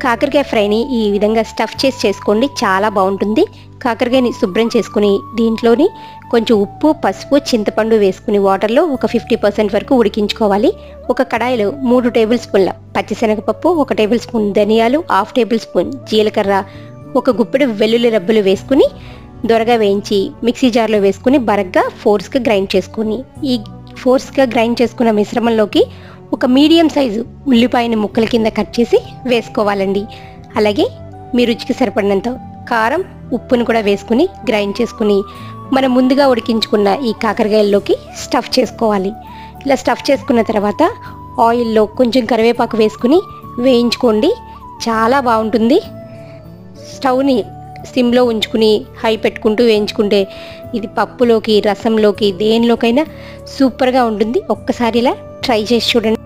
కాకరకాయ ఫ్రైని ఈ విధంగా స్టఫ్ చేసుకోండి, చాలా బాగుంటుంది. కాకరకాయని శుభ్రం చేసుకుని దీంట్లోని కొంచెం ఉప్పు, పసుపు, చింతపండు వేసుకుని వాటర్లో ఒక 50% వరకు ఉడికించుకోవాలి. ఒక కడాయిలో 3 టేబుల్ స్పూన్ల పచ్చిశనగపప్పు, 1 టేబుల్ స్పూన్ ధనియాలు, 1/2 టేబుల్ స్పూన్ జీలకర్ర, ఒక గుప్పెడు వెల్లుల్లి రబ్బలు వేసుకుని దొరగా వేయించి మిక్సీ జార్లో వేసుకుని బరగ్గా ఫోర్స్గా గ్రైండ్ చేసుకుని, ఈ ఫోర్స్గా గ్రైండ్ చేసుకున్న మిశ్రమంలోకి ఒక మీడియం సైజు ఉల్లిపాయని ముక్కల కింద కట్ చేసి వేసుకోవాలండి. అలాగే మీ రుచికి సరిపడినంత కారం, ఉప్పును కూడా వేసుకుని గ్రైండ్ చేసుకుని మనం ముందుగా ఉడికించుకున్న ఈ కాకరకాయల్లోకి స్టఫ్ చేసుకోవాలి. ఇలా స్టఫ్ చేసుకున్న తర్వాత ఆయిల్లో కొంచెం కరివేపాకు వేసుకుని వేయించుకోండి, చాలా బాగుంటుంది. స్టవ్ని సిమ్లో ఉంచుకుని హై పెట్టుకుంటూ వేయించుకుంటే ఇది పప్పులోకి, రసంలోకి, దేనిలోకైనా సూపర్గా ఉంటుంది. ఒక్కసారి ఇలా ట్రై చేసి చూడండి.